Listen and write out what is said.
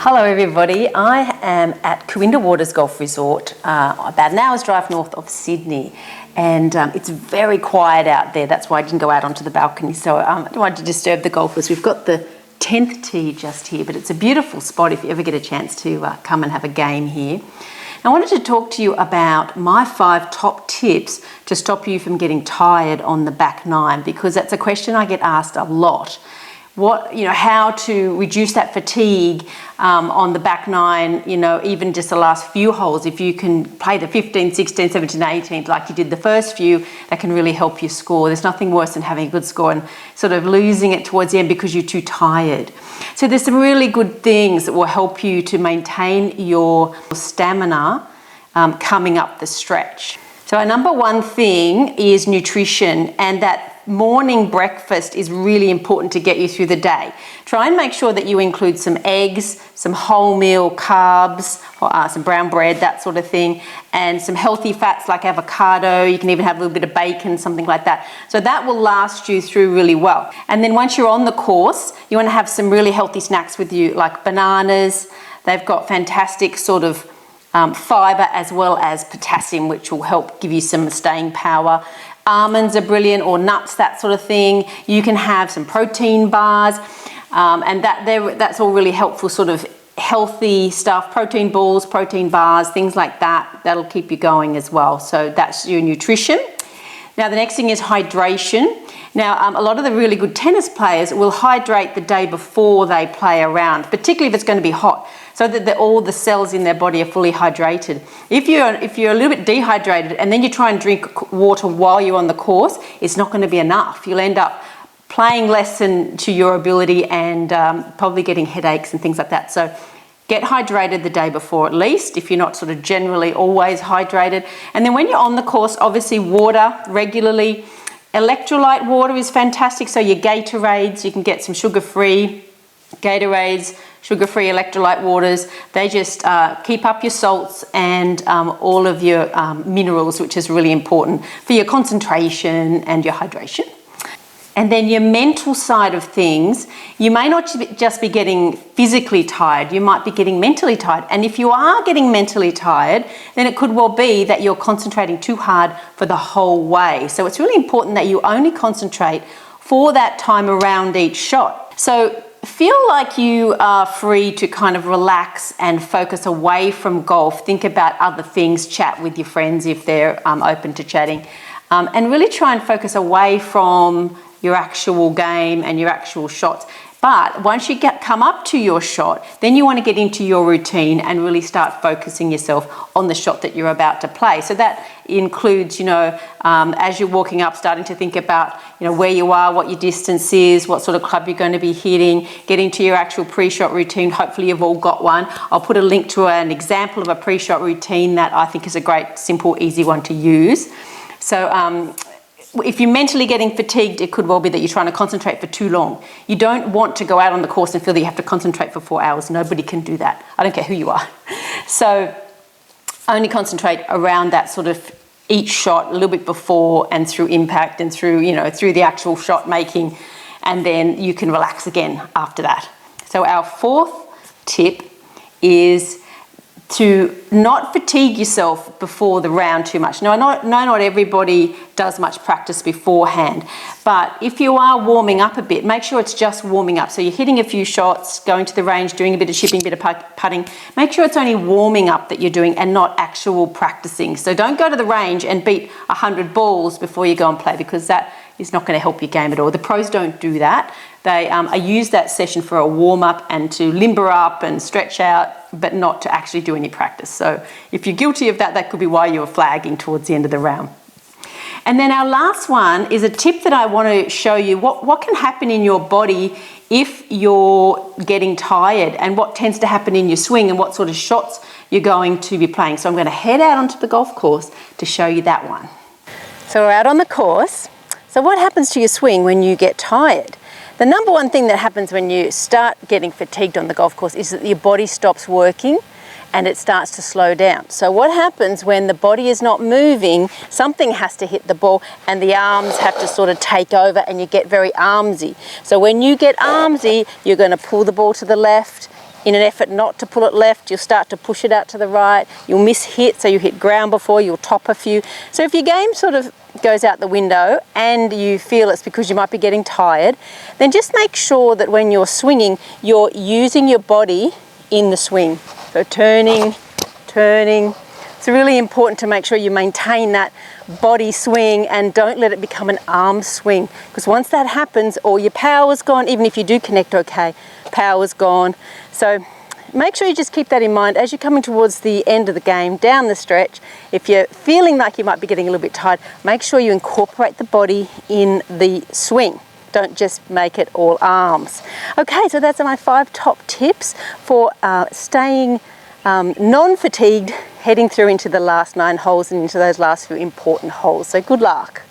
Hello everybody, I am at Cooinda Waters Golf Resort, about an hour's drive north of Sydney, and it's very quiet out there. That's why I didn't go out onto the balcony, so I don't want to disturb the golfers. We've got the 10th tee just here, but it's a beautiful spot if you ever get a chance to come and have a game here. I wanted to talk to you about my 5 top tips to stop you from getting tired on the back nine, because that's a question I get asked a lot. How to reduce that fatigue on the back nine, even just the last few holes. If you can play the 15, 16, 17, 18 like you did the first few, that can really help you score. There's nothing worse than having a good score and sort of losing it towards the end because you're too tired. So there's some really good things that will help you to maintain your stamina coming up the stretch. So our number one thing is nutrition, and that morning breakfast is really important to get you through the day. Try and make sure that you include some eggs, some wholemeal carbs, some brown bread, that sort of thing, and some healthy fats like avocado. You can even have a little bit of bacon, something like that. So that will last you through really well. And then once you're on the course, you want to have some really healthy snacks with you, like bananas. They've got fantastic sort of fiber as well as potassium, which will help give you some staying power. Almonds are brilliant, or nuts, that sort of thing. You can have some protein bars, and that's all really helpful, sort of healthy stuff. Protein balls, protein bars, things like that. That'll keep you going as well. So that's your nutrition. Now the next thing is hydration. Now a lot of the really good tennis players will hydrate the day before they play a round, particularly if it's going to be hot, so that all the cells in their body are fully hydrated. If you're a little bit dehydrated and then you try and drink water while you're on the course, it's not going to be enough. You'll end up playing less than to your ability and probably getting headaches and things like that. So get hydrated the day before at least, if you're not sort of generally always hydrated. And then when you're on the course, obviously water regularly. Electrolyte water is fantastic, so your Gatorades, you can get some sugar-free Gatorades, sugar-free electrolyte waters. They just keep up your salts and all of your minerals, which is really important for your concentration and your hydration. And then your mental side of things, you may not just be getting physically tired, you might be getting mentally tired. And if you are getting mentally tired, then it could well be that you're concentrating too hard for the whole way. So it's really important that you only concentrate for that time around each shot. So feel like you are free to kind of relax and focus away from golf. Think about other things, chat with your friends if they're open to chatting, and really try and focus away from your actual game and your actual shots. But once you come up to your shot, then you want to get into your routine and really start focusing yourself on the shot that you're about to play. So that includes, as you're walking up, starting to think about, where you are, what your distance is, what sort of club you're going to be hitting, getting to your actual pre-shot routine. Hopefully you've all got one. I'll put a link to an example of a pre-shot routine that I think is a great, simple, easy one to use. So, if you're mentally getting fatigued, it could well be that you're trying to concentrate for too long. You don't want to go out on the course and feel that you have to concentrate for 4 hours. Nobody can do that. I don't care who you are. So only concentrate around that sort of each shot, a little bit before and through impact and through the actual shot making, and then you can relax again after that. So our 4th tip is to not fatigue yourself before the round too much. Now, not everybody does much practice beforehand, but if you are warming up a bit, make sure it's just warming up. So you're hitting a few shots, going to the range, doing a bit of chipping, a bit of putting. Make sure it's only warming up that you're doing and not actual practicing. So don't go to the range and beat 100 balls before you go and play, because that is not going to help your game at all. The pros don't do that. They use that session for a warm-up and to limber up and stretch out, but not to actually do any practice. So if you're guilty of that, that could be why you were flagging towards the end of the round. And then our last one is a tip that I want to show you what can happen in your body if you're getting tired, and what tends to happen in your swing and what sort of shots you're going to be playing. So I'm going to head out onto the golf course to show you that one. So we're out on the course. So what happens to your swing when you get tired? The number one thing that happens when you start getting fatigued on the golf course is that your body stops working and it starts to slow down. So what happens when the body is not moving, something has to hit the ball and the arms have to sort of take over and you get very armsy. So when you get armsy, you're going to pull the ball to the left, in an effort not to pull it left, you'll start to push it out to the right. You'll miss hit, so you hit ground before, you'll top a few. So if your game sort of goes out the window and you feel it's because you might be getting tired, then just make sure that when you're swinging, you're using your body in the swing. So turning, turning. It's really important to make sure you maintain that body swing and don't let it become an arm swing, because once that happens, all your power's gone. Even if you do connect okay, power's gone. So make sure you just keep that in mind as you're coming towards the end of the game, down the stretch. If you're feeling like you might be getting a little bit tired, make sure you incorporate the body in the swing. Don't just make it all arms. Okay, so that's my 5 top tips for staying non-fatigued, heading through into the last 9 holes and into those last few important holes. So good luck.